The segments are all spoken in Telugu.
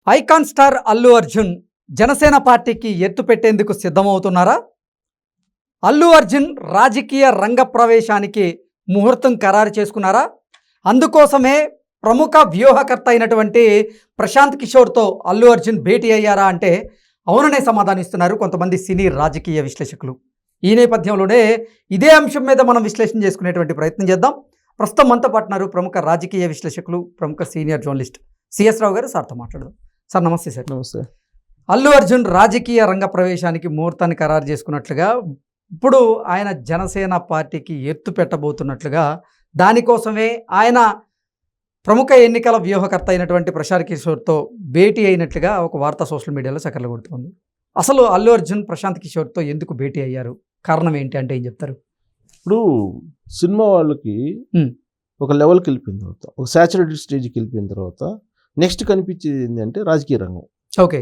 ఐకాన్ స్టార్ అల్లు అర్జున్ జనసేన పార్టీకి ఎత్తు పెట్టేందుకు సిద్ధమవుతున్నారా? అల్లు అర్జున్ రాజకీయ రంగ ప్రవేశానికి ముహూర్తం ఖరారు చేసుకున్నారా? అందుకోసమే ప్రముఖ వ్యూహకర్త అయినటువంటి ప్రశాంత్ కిషోర్తో అల్లు అర్జున్ భేటీ అయ్యారా అంటే అవుననే సమాధానం ఇస్తున్నారు కొంతమంది సినీ రాజకీయ విశ్లేషకులు. ఈ నేపథ్యంలోనే ఇదే అంశం మీద మనం విశ్లేషణ చేసుకునేటువంటి ప్రయత్నం చేద్దాం. ప్రస్తుతం మనతో పాటున్నారు ప్రముఖ రాజకీయ విశ్లేషకులు, ప్రముఖ సీనియర్ జర్నలిస్ట్ సిఎస్ రావు గారు. సార్తో మాట్లాడదాం. సార్ నమస్తే. సార్ నమస్తే. అల్లు అర్జున్ రాజకీయ రంగ ప్రవేశానికి ముహూర్తాన్ని ఖరారు చేసుకున్నట్లుగా ఇప్పుడు ఆయన జనసేన పార్టీకి ఎత్తు పెట్టబోతున్నట్లుగా, దానికోసమే ఆయన ప్రముఖ ఎన్నికల వ్యూహకర్త అయినటువంటి ప్రశాంత్ కిషోర్తో భేటీ అయినట్లుగా ఒక వార్త సోషల్ మీడియాలో చక్కర్లు కొడుతుంది. అసలు అల్లు అర్జున్ ప్రశాంత్ కిషోర్తో ఎందుకు భేటీ అయ్యారు, కారణం ఏంటి అంటే ఏం చెప్తారు? ఇప్పుడు సినిమా వాళ్ళకి ఒక లెవెల్కి వెళ్ళిపోయిన తర్వాత, ఒక సాచురేటెడ్ స్టేజ్కి వెళ్ళిపోయిన తర్వాత నెక్స్ట్ కనిపించేది ఏంటంటే రాజకీయ రంగం. ఓకే,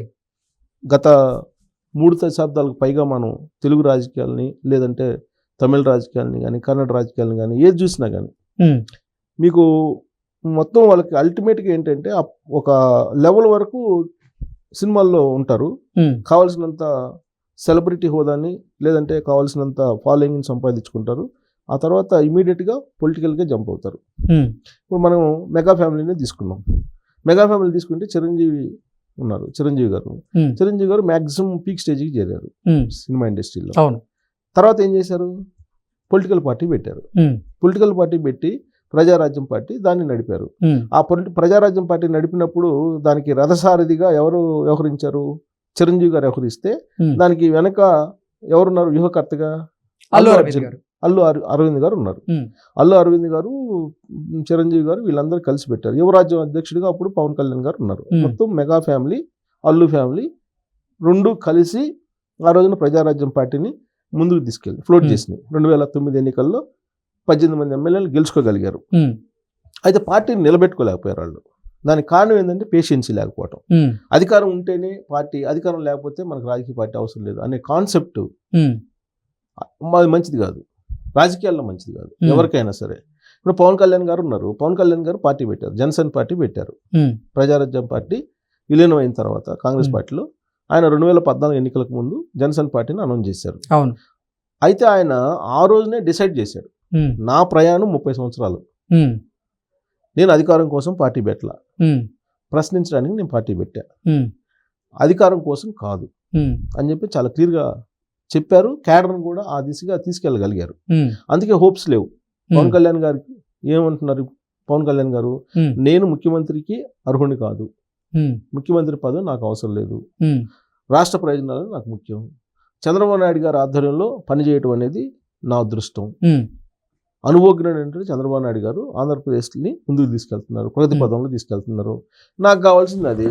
గత 3 దశాబ్దాలకు పైగా మనం తెలుగు రాజకీయాలని, లేదంటే తమిళ రాజకీయాలని కానీ, కన్నడ రాజకీయాలని కానీ ఏది చూసినా కానీ మీకు మొత్తం వాళ్ళకి అల్టిమేట్గా ఏంటంటే ఒక లెవెల్ వరకు సినిమాల్లో ఉంటారు, కావాల్సినంత సెలబ్రిటీ హోదాని లేదంటే కావాల్సినంత ఫాలోయింగ్ని సంపాదించుకుంటారు. ఆ తర్వాత ఇమీడియట్గా పొలిటికల్గా జంప్ అవుతారు. ఇప్పుడు మనం మెగా ఫ్యామిలీనే తీసుకున్నాం. మెగా ఫ్యామిలీ తీసుకుంటే చిరంజీవి ఉన్నారు, చిరంజీవి గారు మ్యాక్సిమం పీక్ స్టేజ్కి చేరారు సినిమా ఇండస్ట్రీలో. తర్వాత ఏం చేశారు? పొలిటికల్ పార్టీ పెట్టారు. పొలిటికల్ పార్టీ పెట్టి ప్రజారాజ్యం పార్టీ దాన్ని నడిపారు. ఆ ప్రజారాజ్యం పార్టీ నడిపినప్పుడు దానికి రథసారథిగా ఎవరు వ్యవహరించారు? చిరంజీవి గారు వ్యవహరిస్తే దానికి వెనక ఎవరున్నారు వ్యూహకర్తగా? అల్లు అరవింద్ గారు ఉన్నారు. అల్లు అరవింద్ గారు, చిరంజీవి గారు వీళ్ళందరూ కలిసి పెట్టారు. యువరాజ్యం అధ్యక్షుడిగా అప్పుడు పవన్ కళ్యాణ్ గారు ఉన్నారు. మొత్తం మెగా ఫ్యామిలీ, అల్లు ఫ్యామిలీ రెండు కలిసి ఆ రోజున ప్రజారాజ్యం పార్టీని ముందుకు తీసుకెళ్ళి ఫ్లోట్ చేసినాయి. 2009 ఎన్నికల్లో 18 మంది ఎమ్మెల్యేలు గెలుచుకోగలిగారు. అయితే పార్టీని నిలబెట్టుకోలేకపోయారు వాళ్ళు. దానికి కారణం ఏంటంటే పేషెన్సీ లేకపోవటం. అధికారం ఉంటేనే పార్టీ, అధికారం లేకపోతే మనకు రాజకీయ పార్టీ అవసరం లేదు అనే కాన్సెప్ట్ మంచిది కాదు, రాజకీయాల్లో మంచిది కాదు ఎవరికైనా సరే. ఇప్పుడు పవన్ కళ్యాణ్ గారు ఉన్నారు. పవన్ కళ్యాణ్ గారు పార్టీ పెట్టారు, జనసేన పార్టీ పెట్టారు. ప్రజారాజ్యం పార్టీ విలీనం అయిన తర్వాత కాంగ్రెస్ పార్టీలో ఆయన 2014 ఎన్నికలకు ముందు జనసేన పార్టీని అనౌన్స్ చేశారు. అయితే ఆయన ఆ రోజునే డిసైడ్ చేశాడు, నా ప్రయాణం 30 సంవత్సరాలు, నేను అధికారం కోసం పార్టీ పెట్టలా, ప్రశ్నించడానికి నేను పార్టీ పెట్టా, అధికారం కోసం కాదు అని చెప్పి చాలా క్లియర్గా చెప్పారు. క్యాడర్ను కూడా ఆ దిశగా తీసుకెళ్ళగలిగారు. అందుకే హోప్స్ లేవు పవన్ కళ్యాణ్ గారికి. ఏమంటున్నారు పవన్ కళ్యాణ్ గారు? నేను ముఖ్యమంత్రికి అర్హుని కాదు, ముఖ్యమంత్రి పదవి నాకు అవసరం లేదు, రాష్ట్ర ప్రయోజనాలు నాకు ముఖ్యం, చంద్రబాబు నాయుడు గారి ఆధ్వర్యంలో పనిచేయటం అనేది నా అదృష్టం. అనుభవజ్ఞుడు అంటే చంద్రబాబు నాయుడు గారు ఆంధ్రప్రదేశ్ని ముందుకు తీసుకెళ్తున్నారు, ప్రగతి పదంలో తీసుకెళ్తున్నారు, నాకు కావాల్సింది అది,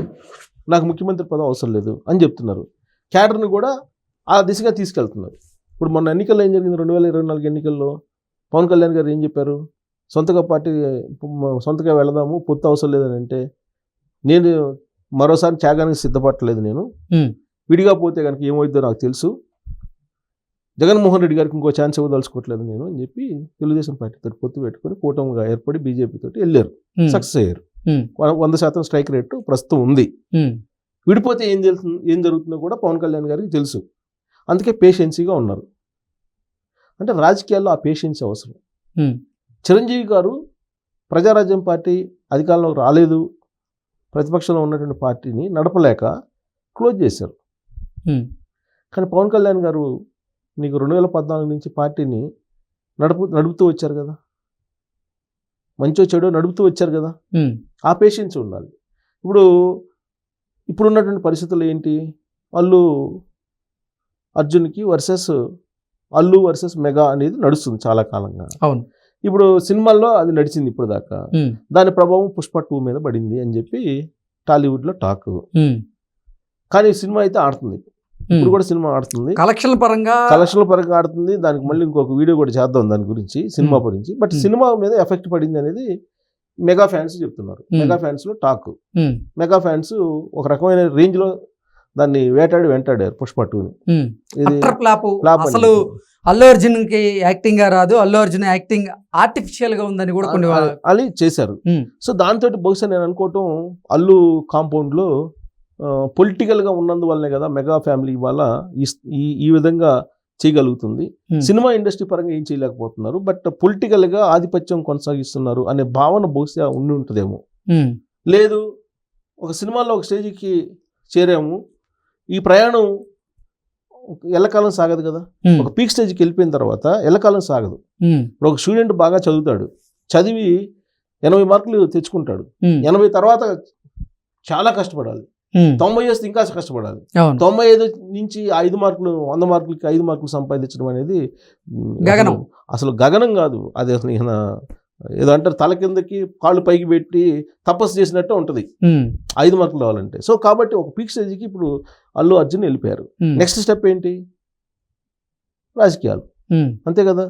నాకు ముఖ్యమంత్రి పదవి అవసరం లేదు అని చెప్తున్నారు. క్యాడర్ని కూడా ఆ దిశగా తీసుకెళ్తున్నారు. ఇప్పుడు మొన్న ఎన్నికల్లో ఏం జరిగింది? 2024 ఎన్నికల్లో పవన్ కళ్యాణ్ గారు ఏం చెప్పారు? సొంతగా వెళదాము, పొత్తు అవసరం లేదని అంటే, నేను మరోసారి త్యాగానికి సిద్ధపడలేదు, నేను విడిగా పోతే కనుక ఏమవుతుందో నాకు తెలుసు, జగన్మోహన్ రెడ్డి గారికి ఇంకో ఛాన్స్ ఇవ్వదలుచుకోవట్లేదు నేను అని చెప్పి తెలుగుదేశం పార్టీతో పొత్తు పెట్టుకుని కూటమిగా ఏర్పడి బీజేపీ తోటి వెళ్ళారు, సక్సెస్ అయ్యారు. 100% స్ట్రైక్ రేటు ప్రస్తుతం ఉంది. విడిపోతే ఏం జరుగుతుందో కూడా పవన్ కళ్యాణ్ గారికి తెలుసు. అందుకే పేషెన్సీగా ఉన్నారు. అంటే రాజకీయాల్లో ఆ పేషెన్సీ అవసరం. చిరంజీవి గారు ప్రజారాజ్యం పార్టీ అధికారంలోకి రాలేదు, ప్రతిపక్షంలో ఉన్నటువంటి పార్టీని నడపలేక క్లోజ్ చేశారు. కానీ పవన్ కళ్యాణ్ గారు నీకు 2014 నుంచి పార్టీని నడుపుతూ వచ్చారు కదా, మంచో చెడో నడుపుతూ వచ్చారు కదా, ఆ పేషెన్సీ ఉండాలి. ఇప్పుడున్నటువంటి పరిస్థితులు ఏంటి? అల్లు అర్జున్కి అల్లు వర్సెస్ మెగా అనేది నడుస్తుంది చాలా కాలంగా. అవును, ఇప్పుడు సినిమాల్లో అది నడిచింది ఇప్పుడు దాకా. దాని ప్రభావం పుష్ప 2 మీద పడింది అని చెప్పి టాలీవుడ్లో టాక్. కానీ సినిమా అయితే ఆడుతుంది, ఇప్పుడు కూడా సినిమా ఆడుతుంది, కలెక్షన్ల పరంగా ఆడుతుంది. దానికి మళ్ళీ ఇంకొక వీడియో కూడా చేద్దాం దాని గురించి, సినిమా గురించి. బట్ సినిమా మీద ఎఫెక్ట్ పడింది అనేది మెగా ఫ్యాన్స్ చెప్తున్నారు. మెగా ఫ్యాన్స్లో టాక్. మెగా ఫ్యాన్స్ ఒక రకమైన రేంజ్లో దాన్ని వెంటాడారు పుష్ప 2ని. అసలు అల్లు అర్జున్ కి యాక్టింగ్ గా రాదు, అల్లు అర్జున్ యాక్టింగ్ ఆర్టిఫిషియల్ గా ఉందని కూడా కొన్ని అది చేశారు. సో దాంతో బహుశా నేను అనుకోవటం అల్లు కాంపౌండ్ లో పొలిటికల్గా ఉన్నందువల్లనే కదా మెగా ఫ్యామిలీ ఇవాళ ఈ విధంగా చేయగలుగుతుంది. సినిమా ఇండస్ట్రీ పరంగా ఏం చేయలేకపోతున్నారు, బట్ పొలిటికల్గా ఆధిపత్యం కొనసాగిస్తున్నారు అనే భావన బహుశా ఉండి ఉంటుందేమో. లేదు, ఒక సినిమాలో ఒక స్టేజ్కి చేరాము, ఈ ప్రయాణం ఎల్లకాలం సాగదు కదా. ఒక పీక్ స్టేజ్కి వెళ్ళిపోయిన తర్వాత ఎల్లకాలం సాగదు. ఇప్పుడు ఒక స్టూడెంట్ బాగా చదువుతాడు, చదివి 80 మార్కులు తెచ్చుకుంటాడు, 80 తర్వాత చాలా కష్టపడాలి, 90 వస్తే ఇంకా కష్టపడాలి, 95 నుంచి 5 మార్కులు 100 మార్కులకి 5 మార్కులు సంపాదించడం అనేది గగనం. అసలు గగనం కాదు అది. అసలు ఈయన ఏదో అంటారు, తల కిందకి కాళ్ళు పైకి పెట్టి తపస్సు చేసినట్టు ఉంటుంది 5 మార్కులు రావాలంటే. సో కాబట్టి ఒక పీక్ స్టేజ్కి ఇప్పుడు అల్లు అర్జున్ వెళ్ళిపోయారు. నెక్స్ట్ స్టెప్ ఏంటి? రాజకీయాలు, అంతే కదా.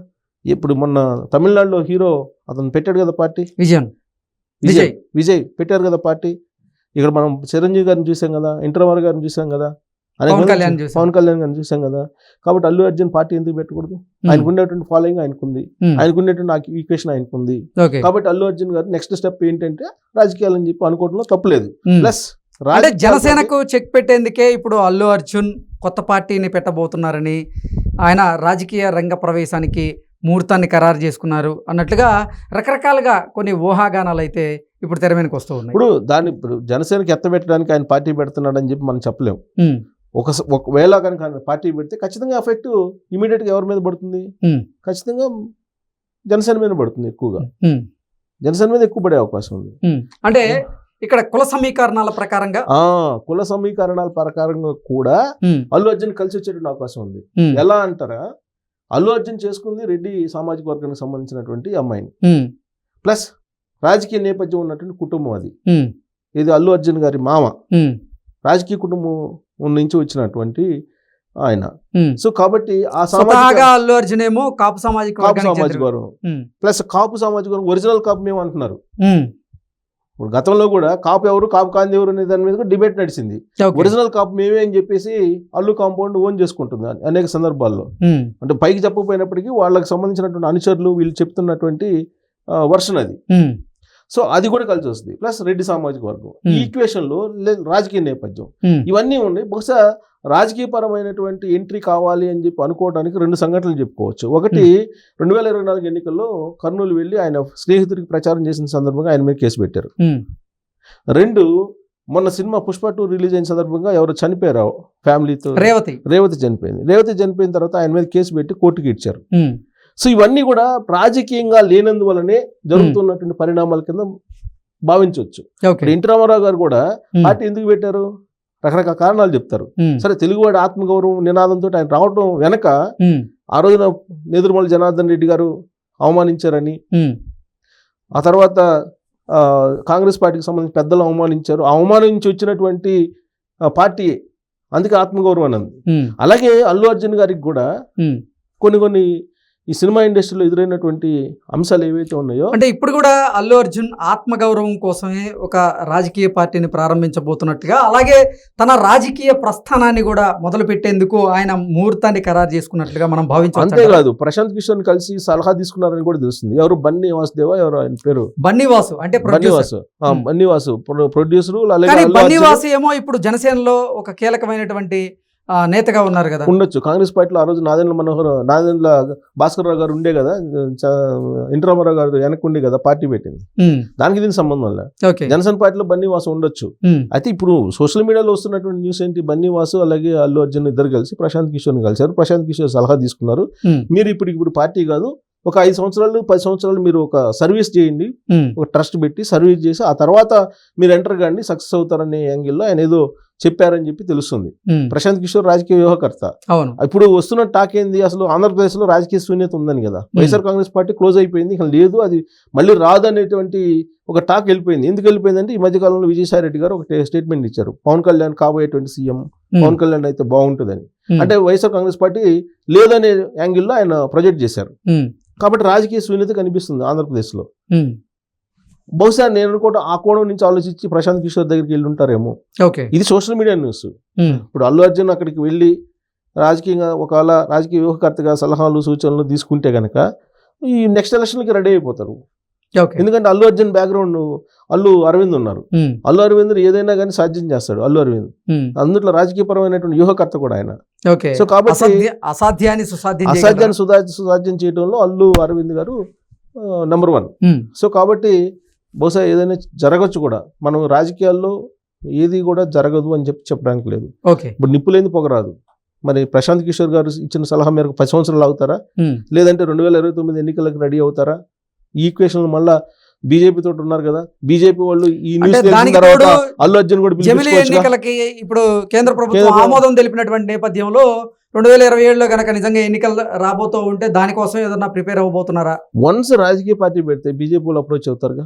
ఇప్పుడు మొన్న తమిళనాడులో హీరో అతను పెట్టాడు కదా పార్టీ, విజయ్ పెట్టారు కదా పార్టీ. ఇక్కడ మనం చిరంజీవి గారిని చూసాం కదా, ఎన్టీఆర్ గారిని చూసాం కదా, పవన్ కళ్యాణ్ గారిని చూసాం కదా. కాబట్టి అల్లు అర్జున్ పార్టీ ఎందుకు పెట్టకూడదు? ఆయనకు ఉండేటువంటి ఫాలోయింగ్ ఆయనకుంది, ఆయనకు ఉండేటువంటి ఈక్వేషన్ ఆయనకుంది. కాబట్టి అల్లు అర్జున్ గారు నెక్స్ట్ స్టెప్ ఏంటంటే రాజకీయాలు అని చెప్పి అనుకోవడంలో తప్పులేదు. ప్లస్ అంటే జనసేనకు చెక్ పెట్టేందుకే ఇప్పుడు అల్లు అర్జున్ కొత్త పార్టీని పెట్టబోతున్నారని, ఆయన రాజకీయ రంగ ప్రవేశానికి ముహూర్తాన్ని ఖరారు చేసుకున్నారు అన్నట్లుగా రకరకాలుగా కొన్ని ఊహాగానాలు అయితే ఇప్పుడు తెర మీదకి వస్తూ ఉన్నాయి. ఇప్పుడు జనసేనకి ఎత్తబెట్టడానికి ఆయన పార్టీ పెడుతున్నాడు అని చెప్పి మనం చెప్పలేము. ఒకవేళ కనుక పార్టీ పెడితే ఖచ్చితంగా ఎఫెక్ట్ ఇమీడియట్గా ఎవరి మీద పడుతుంది? ఖచ్చితంగా జనసేన మీద పడుతుంది. ఎక్కువగా జనసేన మీద ఎక్కువ పడే అవకాశం ఉంది. అంటే ఇక్కడ కుల సమీకరణాల ప్రకారంగా కూడా అల్లు అర్జున్ కలిసి వచ్చేటువంటి అవకాశం ఉంది. ఎలా అంటారా, అల్లు అర్జున్ చేసుకుంది రెడ్డి సామాజిక వర్గానికి సంబంధించినటువంటి అమ్మాయిని, ప్లస్ రాజకీయ నేపథ్యం ఉన్నటువంటి కుటుంబం అది. ఇది అల్లు అర్జున్ గారి మామ, రాజకీయ కుటుంబం నుంచి వచ్చినటువంటి ఆయన. సో కాబట్టి ఆ అల్లు అర్జున్ ఏమో కాపు సామాజిక వర్గం, ప్లస్ కాపు సామాజిక వర్గం ఒరిజినల్ కాపు మేము అంటున్నారు. ఇప్పుడు గతంలో కూడా కాపు ఎవరు కాపు కాంతి ఎవరు అనే దాని మీద డిబేట్ నడిచింది. ఒరిజినల్ కాపు మేమే అని చెప్పేసి అల్లు కాంపౌండ్ ఓన్ చేసుకుంటుంది అనేక సందర్భాల్లో. అంటే పైకి చెప్పకపోయినప్పటికీ వాళ్ళకి సంబంధించినటువంటి అనుచరులు వీళ్ళు చెప్తున్నటువంటి వర్షన్ అది. సో అది కూడా కలిసి వస్తుంది. ప్లస్ రెడ్డి సామాజిక వర్గం, ఈ ఈక్వేషన్ లో రాజకీయ నేపథ్యం ఇవన్నీ ఉన్నాయి. బహుశా రాజకీయ పరమైనటువంటి ఎంట్రీ కావాలి అని చెప్పి అనుకోవడానికి 2 సంఘటనలు చెప్పుకోవచ్చు. ఒకటి 2024 ఎన్నికల్లో కర్నూలు వెళ్ళి ఆయన స్నేహితుడికి ప్రచారం చేసిన సందర్భంగా ఆయన మీద కేసు పెట్టారు. 2, మొన్న సినిమా పుష్ప 2 రిలీజ్ అయిన సందర్భంగా ఎవరు చనిపోయారు ఫ్యామిలీతో, రేవతి చనిపోయింది. రేవతి చనిపోయిన తర్వాత ఆయన మీద కేసు పెట్టి కోర్టుకి ఇచ్చారు. సో ఇవన్నీ కూడా రాజకీయంగా లేనందువల్లనే జరుగుతున్నటువంటి పరిణామాల కింద భావించవచ్చు. ఎన్టీ రామారావు గారు కూడా పార్టీ ఎందుకు పెట్టారు? రకరకాల కారణాలు చెప్తారు. సరే, తెలుగువాడి ఆత్మగౌరవం నినాదంతో ఆయన రావడం వెనక ఆ రోజున నేదురుమల్లి జనార్దన్ రెడ్డి గారు అవమానించారని, ఆ తర్వాత కాంగ్రెస్ పార్టీకి సంబంధించిన పెద్దలు అవమానించారు, అవమానించి వచ్చినటువంటి పార్టీ, అందుకే ఆత్మగౌరవం అన్నది. అలాగే అల్లు అర్జున్ గారికి కూడా కొన్ని ఈ సినిమా ఇండస్ట్రీలో ఎదురైనటువంటి అంశాలు ఏవైతే ఉన్నాయో, అంటే ఇప్పుడు కూడా అల్లు అర్జున్ ఆత్మగౌరవం కోసమే ఒక రాజకీయ పార్టీని ప్రారంభించబోతున్నట్టుగా, అలాగే తన రాజకీయ ప్రస్థానాన్ని కూడా మొదలు పెట్టేందుకు ఆయన ముహూర్తాన్ని ఖరారు చేసుకున్నట్లుగా మనం భావించాం. అంతేకాదు, ప్రశాంత్ కిషోర్ కలిసి సలహా తీసుకున్నారని కూడా తెలుస్తుంది. ఎవరు? బన్నీ వాసుదేవా, ఎవరు ఆయన పేరు? బన్నీవాసు, అంటే బన్నీవాసు ప్రొడ్యూసర్. బన్నీవాసు ఏమో ఇప్పుడు జనసేనలో ఒక కీలకమైనటువంటి నేతగా ఉన్నారు కదా. ఉండొచ్చు. కాంగ్రెస్ పార్టీలో ఆ రోజు నాదెండ్ల భాస్కర్ రావు గారు ఉండే కదా, ఎన్టీ రామారావు గారు వెనక్కి ఉండే కదా పార్టీ పెట్టింది. దానికి దీనికి సంబంధం లే. జనసేన పార్టీలో బన్నీవాసు ఉండొచ్చు. అయితే ఇప్పుడు సోషల్ మీడియాలో వస్తున్నటువంటి న్యూస్ ఏంటి? బన్నీవాసు అలాగే అల్లు అర్జున్ ఇద్దరు కలిసి ప్రశాంత్ కిషోర్ని కలిశారు. ప్రశాంత్ కిషోర్ సలహా తీసుకున్నారు, మీరు ఇప్పుడు పార్టీ కాదు, ఒక 5 సంవత్సరాలు 10 సంవత్సరాలు మీరు ఒక సర్వీస్ చేయండి, ఒక ట్రస్ట్ పెట్టి సర్వీస్ చేసి ఆ తర్వాత మీరు ఎంటర్ కాండి, సక్సెస్ అవుతారనే యాంగిల్లో ఆయన ఏదో చెప్పారని చెప్పి తెలుస్తుంది. ప్రశాంత్ కిషోర్ రాజకీయ వ్యూహకర్త. ఇప్పుడు వస్తున్న టాక్ ఏంది? అసలు ఆంధ్రప్రదేశ్ లో రాజకీయ శూన్యత ఉందని కదా. వైఎస్ఆర్ కాంగ్రెస్ పార్టీ క్లోజ్ అయిపోయింది, ఇక లేదు, అది మళ్ళీ రాదు అనేటువంటి ఒక టాక్ వెళ్ళిపోయింది. ఎందుకు వెళ్ళిపోయిందంటే ఈ మధ్యకాలంలో విజయసాయి రెడ్డి గారు ఒక స్టేట్మెంట్ ఇచ్చారు, పవన్ కళ్యాణ్ కాబోయేటువంటి సీఎం, పవన్ కళ్యాణ్ అయితే బాగుంటుందని. అంటే వైఎస్ఆర్ కాంగ్రెస్ పార్టీ లేదనే యాంగిల్లో ఆయన ప్రొజెక్ట్ చేశారు. కాబట్టి రాజకీయ శూన్యత కనిపిస్తుంది ఆంధ్రప్రదేశ్ లో. బహుశా నేను అనుకోవడం ఆ కోణం నుంచి ఆలోచించి ప్రశాంత్ కిషోర్ దగ్గరికి వెళ్ళి ఉంటారేమో. ఇది సోషల్ మీడియా న్యూస్. ఇప్పుడు అల్లు అర్జున్ అక్కడికి వెళ్ళి రాజకీయంగా ఒకవేళ రాజకీయ వ్యూహకర్తగా సలహాలు సూచనలు తీసుకుంటే కనుక ఈ నెక్స్ట్ ఎలక్షన్కి రెడీ అయిపోతారు. ఓకే. ఎందుకంటే అల్లు అర్జున్ బ్యాక్గ్రౌండ్ అల్లు అరవింద్ ఉన్నారు. అల్లు అరవింద్ ఏదైనా కానీ సాధ్యం చేస్తాడు అల్లు అరవింద్. అందులో రాజకీయపరమైనటువంటి వ్యూహకర్త కూడా ఆయన. ఓకే. సో కాబట్టి అసాధ్యాన్ని సుసాధ్యం చేయడంలో అల్లు అరవింద్ గారు నెంబర్ 1. సో కాబట్టి బహుశా ఏదైనా జరగచ్చు కూడా. మనం రాజకీయాల్లో ఏది కూడా జరగదు అని చెప్పడానికి లేదు. ఓకే. ఇప్పుడు నిప్పులేని పొగరాదు. మరి ప్రశాంత్ కిషోర్ గారు ఇచ్చిన సలహా మేరకు 10 సంవత్సరాలు అవుతారా, లేదంటే 2029 ఎన్నికలకు రెడీ అవుతారా? ఈ ఈక్వేషన్ మళ్ళా బీజేపీ తోటి ఉన్నారు కదా, బీజేపీ వాళ్ళు ఈ న్యూస్ తెలిసిన తర్వాత అల్లు అర్జున్ కూడా జమిలీ ఎన్నికలకి ఇప్పుడు కేంద్ర ప్రభుత్వం ఆమోదం తెలిపినటువంటి నేపథ్యంలో 2027లో కనుక నిజంగా ఎన్నికలు రాబోతూ ఉంటే దానికోసం ఏదన్నా ప్రిపేర్ అవ్వబోతున్నారా? వన్స్ రాజకీయ పార్టీ పెడితే బీజేపీ వాళ్ళు అప్రోచ్ అవుతారుగా,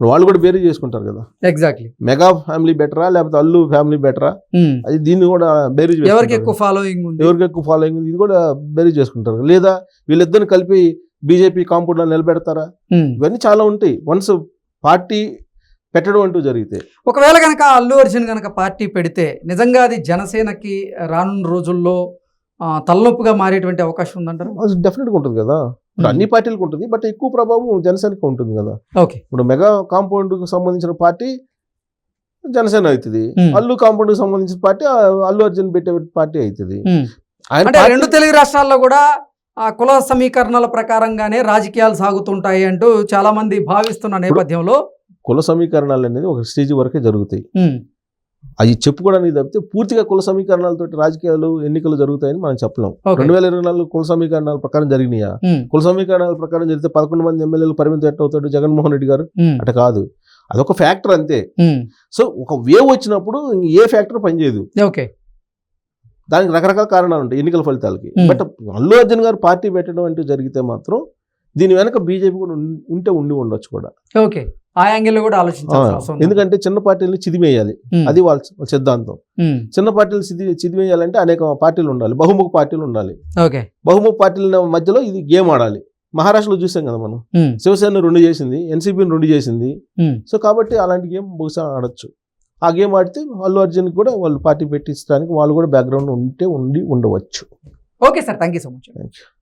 వాళ్ళు కూడా బేరీ చేసుకుంటారు కదా. ఎగ్జాక్ట్లీ. మెగా ఫ్యామిలీ బెటరా లేకపోతే అల్లు ఫ్యామిలీ బెటరా, అది దీన్ని కూడా బేరీ ఎవరికి ఎక్కువ ఫాలోయింగ్ ఉంది, ఇది కూడా బేరీ చేసుకుంటారు. లేదా వీళ్ళిద్దరిని కలిపి బీజేపీ కాంపౌండ్ లో నిలబెడతారా? ఇవన్నీ చాలా ఉంటాయి వన్స్ పార్టీ పెట్టడం అంటూ జరిగితే. ఒకవేళ కనుక అల్లు అర్జున్ కనుక పార్టీ పెడితే నిజంగా అది జనసేనకి రానున్న రోజుల్లో తలనొప్పిగా మారేటువంటి అవకాశం ఉందంటారు? డెఫినెట్గా ఉంటుంది కదా. అన్ని పార్టీలకు ఉంటుంది, బట్ ఎక్కువ ప్రభావం జనసేనకి ఉంటుంది కదా. ఓకే. ఇప్పుడు మెగా కాంపౌండ్ కు సంబంధించిన పార్టీ జనసేన అవుతుంది, అల్లు కాంపౌండ్ కు సంబంధించిన పార్టీ అల్లు అర్జున్ పెట్టే పార్టీ అవుతుంది. అంటే 2 తెలుగు రాష్ట్రాల్లో కూడా కుల సమీకరణల ప్రకారంగానే రాజకీయాలు సాగుతుంటాయి అంటూ చాలా మంది భావిస్తున్న నేపథ్యంలో కుల సమీకరణాలు అనేది ఒక స్టేజ్ వరకే జరుగుతాయి. అవి చెప్పుకోవడానికి తప్పితే పూర్తిగా కుల సమీకరణాలతో రాజకీయాలు ఎన్నికలు జరుగుతాయని మనం చెప్పలేం. 2024 కుల సమీకరణాల ప్రకారం జరిగినాయా? కుల సమీకరణాల ప్రకారం జరిగితే 11 మంది ఎమ్మెల్యేలు పరిమితం ఎట్లా అవుతాడు జగన్మోహన్ రెడ్డి గారు? అట కాదు, అదొక ఫ్యాక్టర్ అంతే. సో ఒక వేవ్ వచ్చినప్పుడు ఏ ఫ్యాక్టర్ పనిచేయదు. ఓకే. దానికి రకరకాల కారణాలు ఉంటాయి ఎన్నికల ఫలితాలకి. బట్ అల్లు అర్జున్ గారు పార్టీ పెట్టడం అంటూ జరిగితే మాత్రం దీని వెనక బీజేపీ కూడా ఉండి ఉండొచ్చు కూడా. ఓకే. ఆ యాంగిల్ కూడా ఆలోచించాలి. ఎందుకంటే చిన్న పార్టీలను చిదిమేయాలి, అది వాళ్ళ సిద్ధాంతం. చిన్న పార్టీలు చిదిమేయాలంటే అనేక పార్టీలు ఉండాలి, బహుముఖ పార్టీలు ఉండాలి. బహుముఖ పార్టీల మధ్యలో ఇది గేమ్ ఆడాలి. మహారాష్ట్రలో చూసాం కదా మనం, శివసేన 2 చేసింది, ఎన్సీపీని 2 చేసింది. సో కాబట్టి అలాంటి గేమ్ బహుశా ఆడొచ్చు. ఆ గేమ్ ఆడితే అల్లు అర్జున్ కూడా వాళ్ళు పార్టీ పెట్టించడానికి వాళ్ళు కూడా బ్యాక్గ్రౌండ్ ఉండవచ్చు. Okay sir, thank you so much.